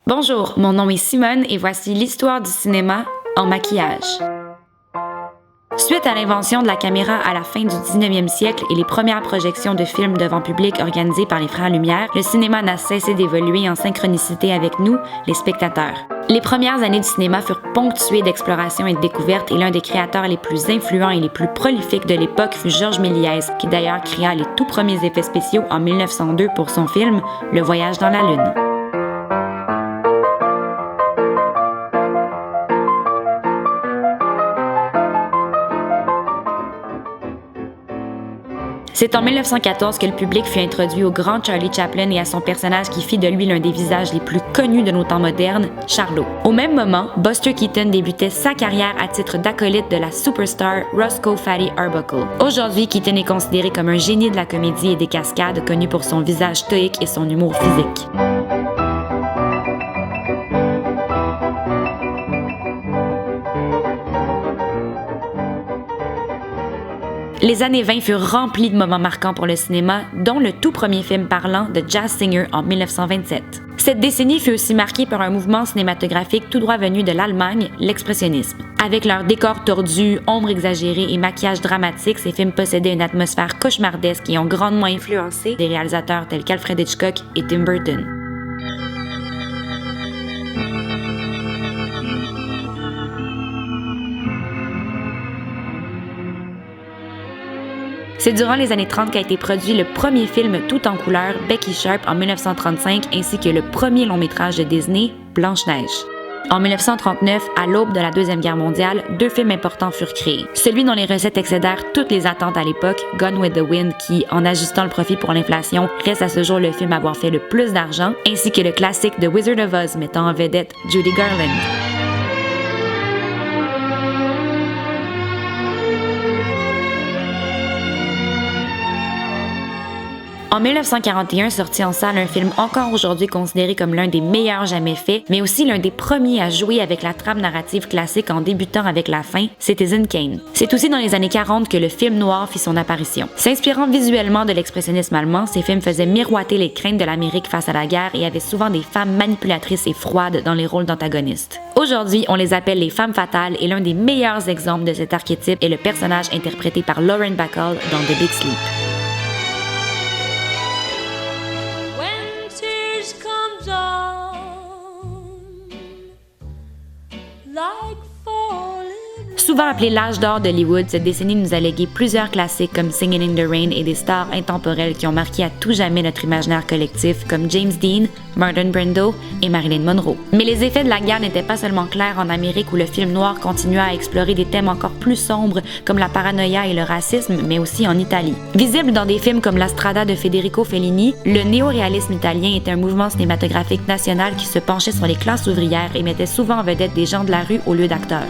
Bonjour, mon nom est Simone et voici l'histoire du cinéma en maquillage. Suite à l'invention de la caméra à la fin du 19e siècle et les premières projections de films devant public organisées par les Frères Lumière, le cinéma n'a cessé d'évoluer en synchronicité avec nous, les spectateurs. Les premières années du cinéma furent ponctuées d'exploration et de découvertes et l'un des créateurs les plus influents et les plus prolifiques de l'époque fut Georges Méliès, qui d'ailleurs créa les tout premiers effets spéciaux en 1902 pour son film « Le voyage dans la Lune ». C'est en 1914 que le public fut introduit au grand Charlie Chaplin et à son personnage qui fit de lui l'un des visages les plus connus de nos temps modernes, Charlot. Au même moment, Buster Keaton débutait sa carrière à titre d'acolyte de la superstar Roscoe Fatty Arbuckle. Aujourd'hui, Keaton est considéré comme un génie de la comédie et des cascades, connu pour son visage stoïque et son humour physique. Les années 20 furent remplies de moments marquants pour le cinéma, dont le tout premier film parlant de Jazz Singer en 1927. Cette décennie fut aussi marquée par un mouvement cinématographique tout droit venu de l'Allemagne, l'expressionnisme. Avec leurs décors tordus, ombres exagérées et maquillage dramatique, ces films possédaient une atmosphère cauchemardesque et ont grandement influencé des réalisateurs tels qu'Alfred Hitchcock et Tim Burton. C'est durant les années 30 qu'a été produit le premier film tout en couleur, Becky Sharp, en 1935, ainsi que le premier long-métrage de Disney, Blanche-Neige. En 1939, à l'aube de la Deuxième Guerre mondiale, deux films importants furent créés. Celui dont les recettes excédèrent toutes les attentes à l'époque, Gone with the Wind, qui, en ajustant le profit pour l'inflation, reste à ce jour le film à avoir fait le plus d'argent, ainsi que le classique The Wizard of Oz mettant en vedette Judy Garland. En 1941, sortit en salle un film encore aujourd'hui considéré comme l'un des meilleurs jamais faits, mais aussi l'un des premiers à jouer avec la trame narrative classique en débutant avec la fin, Citizen Kane. C'est aussi dans les années 40 que le film noir fit son apparition. S'inspirant visuellement de l'expressionnisme allemand, ces films faisaient miroiter les craintes de l'Amérique face à la guerre et avaient souvent des femmes manipulatrices et froides dans les rôles d'antagonistes. Aujourd'hui, on les appelle les femmes fatales et l'un des meilleurs exemples de cet archétype est le personnage interprété par Lauren Bacall dans The Big Sleep. Souvent appelé l'âge d'or d'Hollywood, cette décennie nous a légué plusieurs classiques comme Singin' in the Rain et des stars intemporelles qui ont marqué à tout jamais notre imaginaire collectif comme James Dean, Marlon Brando et Marilyn Monroe. Mais les effets de la guerre n'étaient pas seulement clairs en Amérique où le film noir continua à explorer des thèmes encore plus sombres comme la paranoïa et le racisme, mais aussi en Italie. Visible dans des films comme La Strada de Federico Fellini, le néo-réalisme italien était un mouvement cinématographique national qui se penchait sur les classes ouvrières et mettait souvent en vedette des gens de la rue au lieu d'acteurs.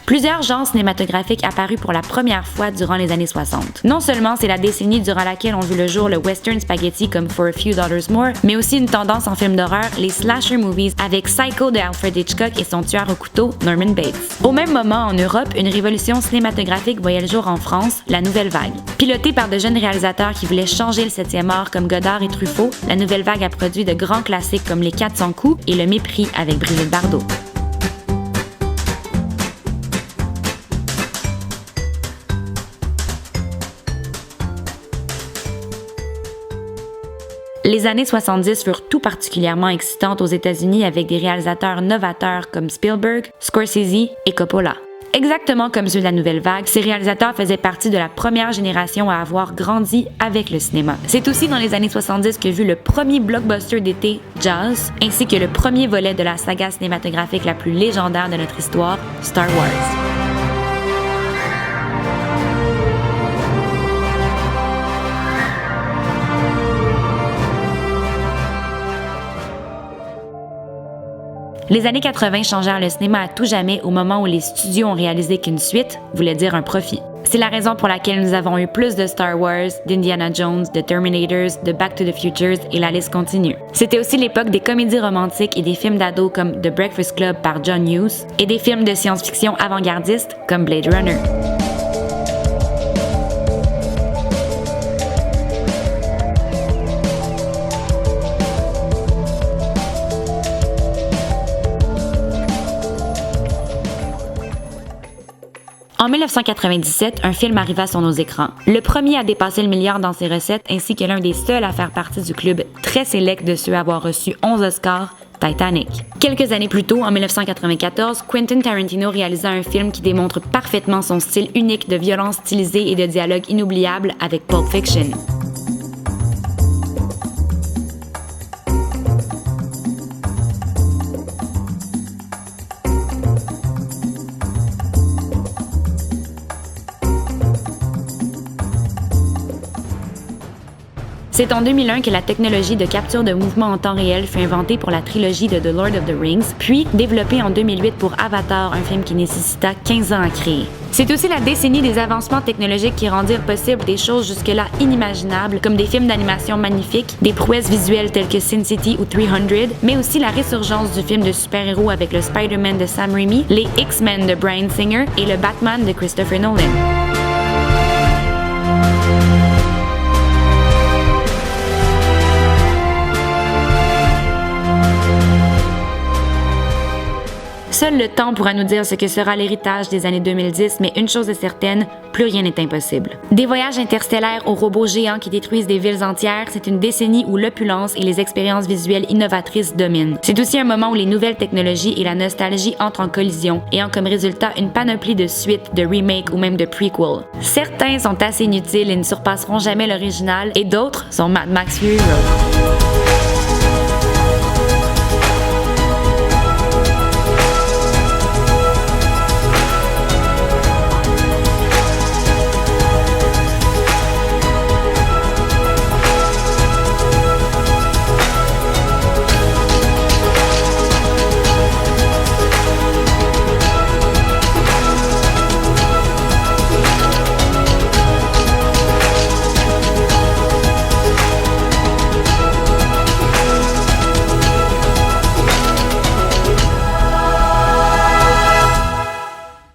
Plusieurs genres cinématographiques apparus pour la première fois durant les années 60. Non seulement c'est la décennie durant laquelle ont vu le jour le western spaghetti comme For a Few Dollars More, mais aussi une tendance en film d'horreur, les slasher movies avec Psycho de Alfred Hitchcock et son tueur au couteau, Norman Bates. Au même moment, en Europe, une révolution cinématographique voyait le jour en France, la Nouvelle Vague. Pilotée par de jeunes réalisateurs qui voulaient changer le 7e art comme Godard et Truffaut, la Nouvelle Vague a produit de grands classiques comme Les 400 coups et Le Mépris avec Brigitte Bardot. Les années 70 furent tout particulièrement excitantes aux États-Unis avec des réalisateurs novateurs comme Spielberg, Scorsese et Coppola. Exactement comme ceux de la Nouvelle Vague, ces réalisateurs faisaient partie de la première génération à avoir grandi avec le cinéma. C'est aussi dans les années 70 que vu le premier blockbuster d'été, Jaws, ainsi que le premier volet de la saga cinématographique la plus légendaire de notre histoire, Star Wars. Les années 80 changèrent le cinéma à tout jamais au moment où les studios ont réalisé qu'une suite voulait dire un profit. C'est la raison pour laquelle nous avons eu plus de Star Wars, d'Indiana Jones, de Terminators, de Back to the Futures et la liste continue. C'était aussi l'époque des comédies romantiques et des films d'ados comme The Breakfast Club par John Hughes et des films de science-fiction avant-gardistes comme Blade Runner. En 1997, un film arriva sur nos écrans. Le premier à dépasser le milliard dans ses recettes ainsi que l'un des seuls à faire partie du club très sélect de ceux à avoir reçu 11 Oscars, Titanic. Quelques années plus tôt, en 1994, Quentin Tarantino réalisa un film qui démontre parfaitement son style unique de violence stylisée et de dialogue inoubliable avec Pulp Fiction. C'est en 2001 que la technologie de capture de mouvement en temps réel fut inventée pour la trilogie de The Lord of the Rings, puis développée en 2008 pour Avatar, un film qui nécessita 15 ans à créer. C'est aussi la décennie des avancements technologiques qui rendirent possible des choses jusque-là inimaginables, comme des films d'animation magnifiques, des prouesses visuelles telles que Sin City ou 300, mais aussi la résurgence du film de super-héros avec le Spider-Man de Sam Raimi, les X-Men de Bryan Singer et le Batman de Christopher Nolan. Seul le temps pourra nous dire ce que sera l'héritage des années 2010, mais une chose est certaine, plus rien n'est impossible. Des voyages interstellaires aux robots géants qui détruisent des villes entières, c'est une décennie où l'opulence et les expériences visuelles innovatrices dominent. C'est aussi un moment où les nouvelles technologies et la nostalgie entrent en collision, ayant comme résultat une panoplie de suites, de remakes ou même de prequels. Certains sont assez inutiles et ne surpasseront jamais l'original, et d'autres sont Mad Max Fury Road.